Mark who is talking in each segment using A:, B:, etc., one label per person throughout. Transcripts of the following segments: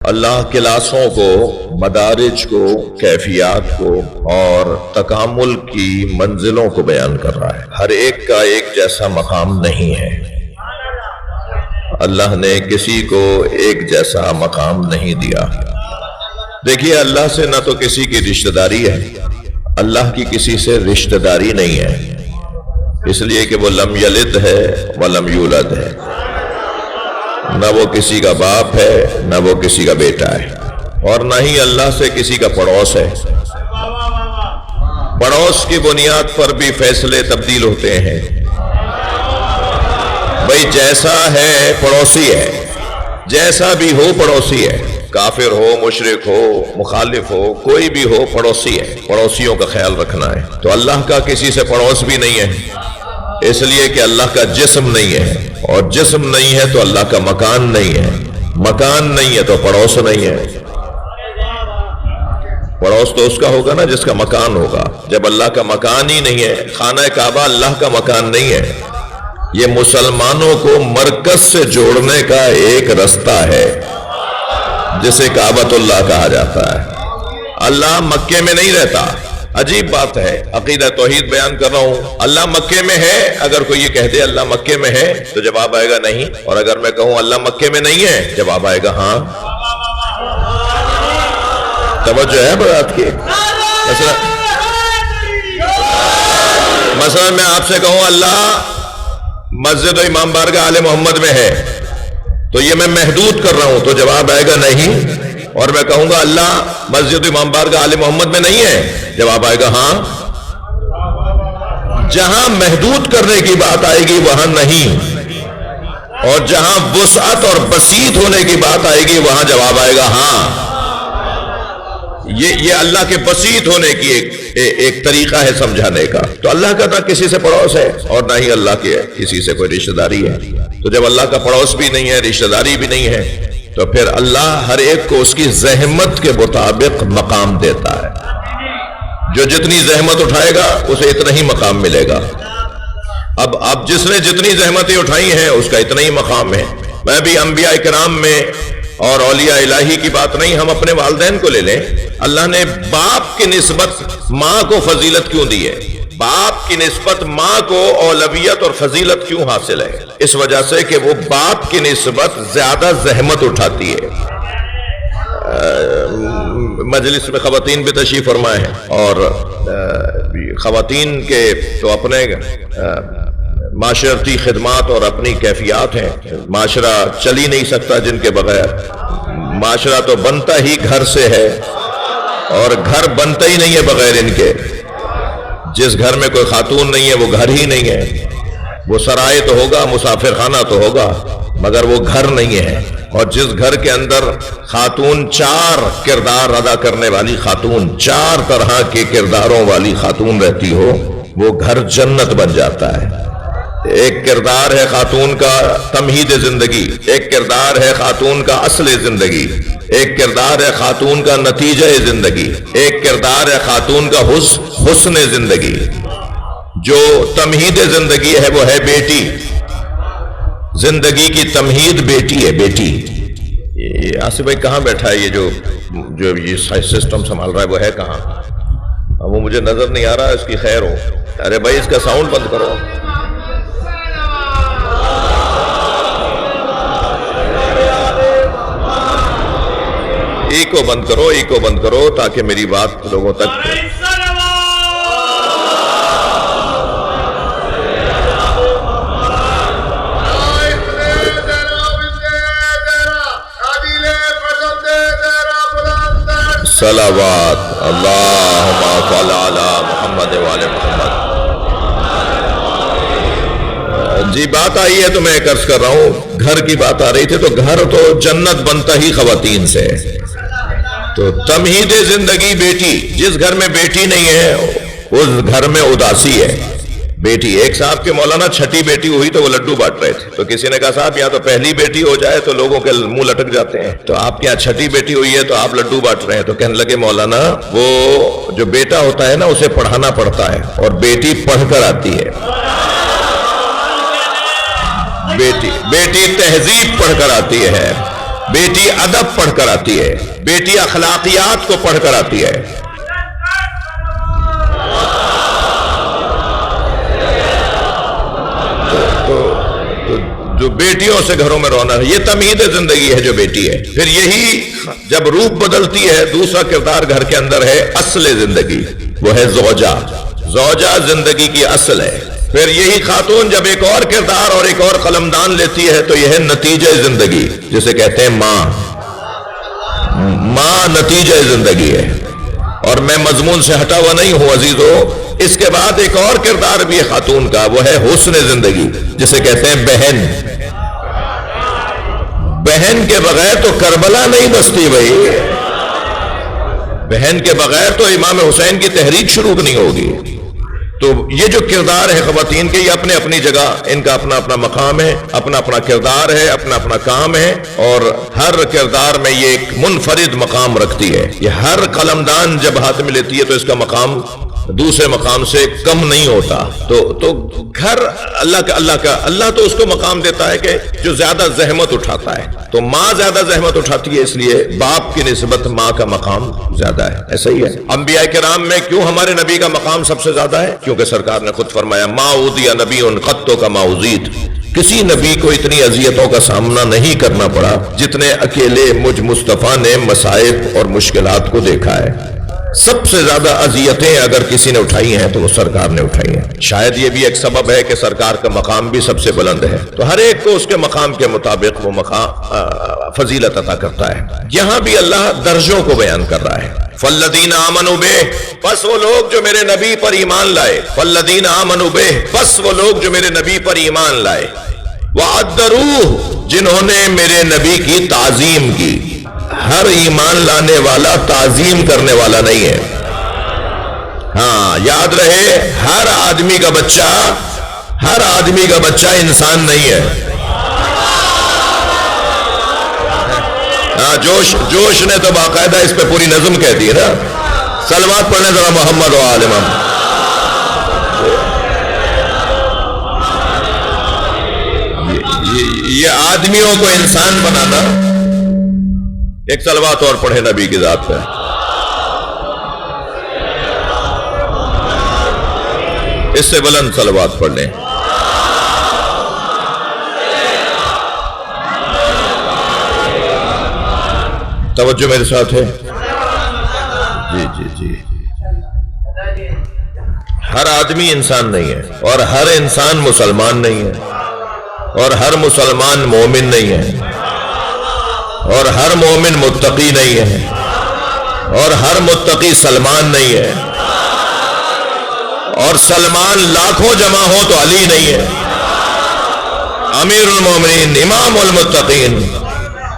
A: اللہ کلاسوں کو، مدارج کو، کیفیات کو اور تکامل کی منزلوں کو بیان کر رہا ہے۔ ہر ایک کا ایک جیسا مقام نہیں ہے، اللہ نے کسی کو ایک جیسا مقام نہیں دیا۔ دیکھیے، اللہ سے نہ تو کسی کی رشتہ داری ہے، اللہ کی کسی سے رشتہ داری نہیں ہے، اس لیے کہ وہ لم یلد ہے ولم یولد ہے، نہ وہ کسی کا باپ ہے نہ وہ کسی کا بیٹا ہے، اور نہ ہی اللہ سے کسی کا پڑوس ہے۔ پڑوس کی بنیاد پر بھی فیصلے تبدیل ہوتے ہیں۔ بھئی جیسا ہے پڑوسی ہے، جیسا بھی ہو پڑوسی ہے، کافر ہو، مشرک ہو، مخالف ہو، کوئی بھی ہو پڑوسی ہے، پڑوسیوں کا خیال رکھنا ہے۔ تو اللہ کا کسی سے پڑوس بھی نہیں ہے، اس لیے کہ اللہ کا جسم نہیں ہے، اور جسم نہیں ہے تو اللہ کا مکان نہیں ہے، مکان نہیں ہے تو پڑوس نہیں ہے۔ پڑوس تو اس کا ہوگا نا جس کا مکان ہوگا۔ جب اللہ کا مکان ہی نہیں ہے، خانہ کعبہ اللہ کا مکان نہیں ہے، یہ مسلمانوں کو مرکز سے جوڑنے کا ایک رستہ ہے جسے کعبۃ اللہ کہا جاتا ہے۔ اللہ مکے میں نہیں رہتا۔ عجیب بات ہے، عقیدہ توحید بیان کر رہا ہوں، اللہ مکے میں ہے۔ اگر کوئی یہ کہہ دے اللہ مکے میں ہے تو جواب آئے گا نہیں، اور اگر میں کہوں اللہ مکے میں نہیں ہے، جواب آئے گا ہاں۔ توجہ ہے بات کی؟ مثلا میں آپ سے کہوں اللہ مسجد و امام بارگاہ آل محمد میں ہے، تو یہ میں محدود کر رہا ہوں، تو جواب آئے گا نہیں۔ اور میں کہوں گا اللہ مسجد و امام بارگاہ آل محمد میں نہیں ہے، جواب آئے گا ہاں۔ جہاں محدود کرنے کی بات آئے گی وہاں نہیں، اور جہاں وسعت اور بسیط ہونے کی بات آئے گی وہاں جواب آئے گا ہاں۔ یہ اللہ کے بسیط ہونے کی ایک طریقہ ہے سمجھانے کا۔ تو اللہ کا نہ کسی سے پڑوس ہے اور نہ ہی اللہ کے کسی سے کوئی رشتہ داری ہے۔ تو جب اللہ کا پڑوس بھی نہیں ہے، رشتہ داری بھی نہیں ہے، تو پھر اللہ ہر ایک کو اس کی زحمت کے مطابق مقام دیتا ہے۔ جو جتنی زحمت اٹھائے گا اسے اتنا ہی مقام ملے گا۔ اب جس نے جتنی زحمتیں اٹھائی ہیں اس کا اتنا ہی مقام ہے۔ میں بھی انبیاء کرام میں اور اولیاء الہی کی بات نہیں، ہم اپنے والدین کو لے لیں۔ اللہ نے باپ کی نسبت ماں کو فضیلت کیوں دی ہے؟ باپ کی نسبت ماں کو اولویت اور فضیلت کیوں حاصل ہے؟ اس وجہ سے کہ وہ باپ کی نسبت زیادہ زحمت اٹھاتی ہے۔ مجلس میں خواتین بھی تشریف فرمائے ہیں، اور خواتین کے تو اپنے معاشرتی خدمات اور اپنی کیفیات ہیں۔ معاشرہ چل ہی نہیں سکتا جن کے بغیر۔ معاشرہ تو بنتا ہی گھر سے ہے، اور گھر بنتا ہی نہیں ہے بغیر ان کے۔ جس گھر میں کوئی خاتون نہیں ہے وہ گھر ہی نہیں ہے۔ وہ سرائے تو ہوگا، مسافر خانہ تو ہوگا، مگر وہ گھر نہیں ہے۔ اور جس گھر کے اندر خاتون 4 کردار ادا کرنے والی خاتون، 4 طرح کے کرداروں والی خاتون رہتی ہو، وہ گھر جنت بن جاتا ہے۔ ایک کردار ہے خاتون کا تمہید زندگی، ایک کردار ہے خاتون کا اصل زندگی، ایک کردار ہے خاتون کا نتیجہ زندگی، ایک کردار ہے خاتون کا حسن زندگی۔ جو تمہید زندگی ہے وہ ہے بیٹی، زندگی کی تمہید بیٹی ہے، بیٹی۔ آصف بھائی کہاں بیٹھا ہے؟ یہ جو یہ سسٹم سنبھال رہا ہے وہ ہے کہاں؟ وہ مجھے نظر نہیں آ رہا، اس کی خیر ہو۔ ارے بھائی اس کا ساؤنڈ بند کرو۔ ایکو بند کرو، ایکو بند کرو تاکہ میری بات لوگوں تک۔ صلوات اللہم صل علی محمد وعلی محمد۔ جی بات آئی ہے تو میں عرض کر رہا ہوں، گھر کی بات آ رہی تھی، تو گھر تو جنت بنتا ہی خواتین سے۔ تو تمہید زندگی بیٹی، جس گھر میں بیٹی نہیں ہے اس گھر میں اداسی ہے۔ بیٹی، ایک صاحب کے مولانا چھٹی بیٹی ہوئی تو وہ لڈو بانٹ رہے تھے، تو کسی نے کہا صاحب یہاں تو پہلی بیٹی ہو جائے تو لوگوں کے منہ لٹک جاتے ہیں، تو آپ کے یہاں چھٹی بیٹی ہوئی ہے تو آپ لڈو بانٹ رہے ہیں۔ تو کہنے لگے مولانا وہ جو بیٹا ہوتا ہے نا اسے پڑھانا پڑتا ہے، اور بیٹی پڑھ کر آتی ہے۔ بیٹی تہذیب پڑھ کر آتی ہے، بیٹی ادب پڑھ کر آتی ہے، بیٹی اخلاقیات کو پڑھ کر آتی ہے۔ جو بیٹیوں سے گھروں میں رونا ہے، یہ تمہید زندگی ہے جو بیٹی ہے۔ پھر یہی جب روپ بدلتی ہے، دوسرا کردار گھر کے اندر ہے اصل زندگی، وہ ہے زوجہ۔ زوجہ زندگی کی اصل ہے۔ پھر یہی خاتون جب ایک اور کردار اور ایک اور قلمدان لیتی ہے تو یہ ہے نتیجہ زندگی، جسے کہتے ہیں ماں۔ ماں نتیجہ زندگی ہے۔ اور میں مضمون سے ہٹا ہوا نہیں ہوں عزیزو، اس کے بعد ایک اور کردار بھی ہے خاتون کا، وہ ہے حسن زندگی، جسے کہتے ہیں بہن۔ بہن کے بغیر تو کربلا نہیں بستی بھائی، بہن کے بغیر تو امام حسین کی تحریک شروع نہیں ہوگی۔ تو یہ جو کردار ہے خواتین کے، یہ اپنے اپنی جگہ ان کا اپنا اپنا مقام ہے، اپنا اپنا کردار ہے، اپنا اپنا کام ہے، اور ہر کردار میں یہ ایک منفرد مقام رکھتی ہے۔ یہ ہر قلمدان جب ہاتھ میں لیتی ہے تو اس کا مقام دوسرے مقام سے کم نہیں ہوتا۔ تو گھر اللہ تو اس کو مقام دیتا ہے کہ جو زیادہ زحمت اٹھاتا ہے، تو ماں زیادہ زحمت اٹھاتی ہے، اس لیے باپ کی نسبت ماں کا مقام زیادہ ہے۔ ایسا ہی ہے انبیاء کرام میں کیوں ہمارے نبی کا مقام سب سے زیادہ ہے؟ کیونکہ سرکار نے خود فرمایا ما اوذی نبی قط کما اوذیت، کسی نبی کو اتنی اذیتوں کا سامنا نہیں کرنا پڑا جتنے اکیلے مجھ مصطفیٰ نے مصائب اور مشکلات کو دیکھا ہے۔ سب سے زیادہ اذیتیں اگر کسی نے اٹھائی ہیں تو وہ سرکار نے اٹھائی ہیں۔ شاید یہ بھی ایک سبب ہے کہ سرکار کا مقام بھی سب سے بلند ہے، تو ہر ایک کو اس کے مقام کے مطابق وہ مقام فضیلت عطا کرتا ہے۔ یہاں بھی اللہ درجوں کو بیان کر رہا ہے۔ فالذین آمنوا بہ، پس وہ لوگ جو میرے نبی پر ایمان لائے، فالذین آمنوا بہ، پس وہ لوگ جو میرے نبی پر ایمان لائے، وعذروہ، جنہوں نے میرے نبی کی تعظیم کی۔ ہر ایمان لانے والا تعظیم کرنے والا نہیں ہے۔ ہاں یاد رہے، ہر آدمی کا بچہ انسان نہیں ہے۔ ہاں جوش نے تو باقاعدہ اس پہ پوری نظم کہہ دی نا۔ صلوات پڑھنے ذرا محمد و آل محمد۔ یہ آدمیوں کو انسان بنانا، ایک صلوات اور پڑھے نبی کی ذات پہ۔ اس سے بلند صلوات پڑھ لیں۔ توجہ میرے ساتھ ہے؟ جی ہر آدمی انسان نہیں ہے، اور ہر انسان مسلمان نہیں ہے، اور ہر مسلمان مومن نہیں ہے، اور ہر مومن متقی نہیں ہے، اور ہر متقی سلمان نہیں ہے، اور سلمان لاکھوں جمع ہو تو علی نہیں ہے، امیر المومنین امام المتقین۔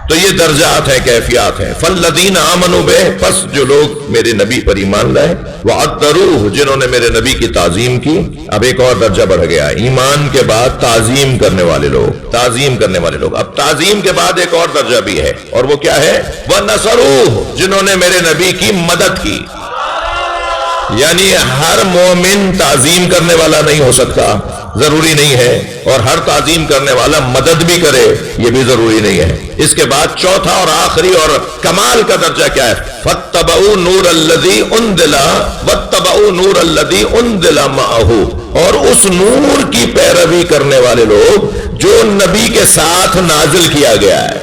A: تو یہ درجات ہیں، کیفیات ہیں۔ فالذین آمنوا بہ، پس جو لوگ میرے نبی پر ایمان لائے، وعذروہ، جنہوں نے میرے نبی کی تعظیم کی۔ اب ایک اور درجہ بڑھ گیا، ایمان کے بعد تعظیم کرنے والے لوگ۔ اب تعظیم کے بعد ایک اور درجہ بھی ہے، اور وہ کیا ہے؟ وَنَصَرُوهُ، جنہوں نے میرے نبی کی مدد کی۔ یعنی ہر مومن تعظیم کرنے والا نہیں ہو سکتا، ضروری نہیں ہے، اور ہر تعظیم کرنے والا مدد بھی کرے، یہ بھی ضروری نہیں ہے۔ اس کے بعد چوتھا اور آخری اور کمال کا درجہ کیا ہے؟ فَاتَّبَعُوا نُورَ الَّذِي أُنزِلَ وَاتَّبَعُوا نُورَ الَّذِي أُنزِلَ مَعَهُ، اور اس نور کی پیروی کرنے والے لوگ جو نبی کے ساتھ نازل کیا گیا ہے۔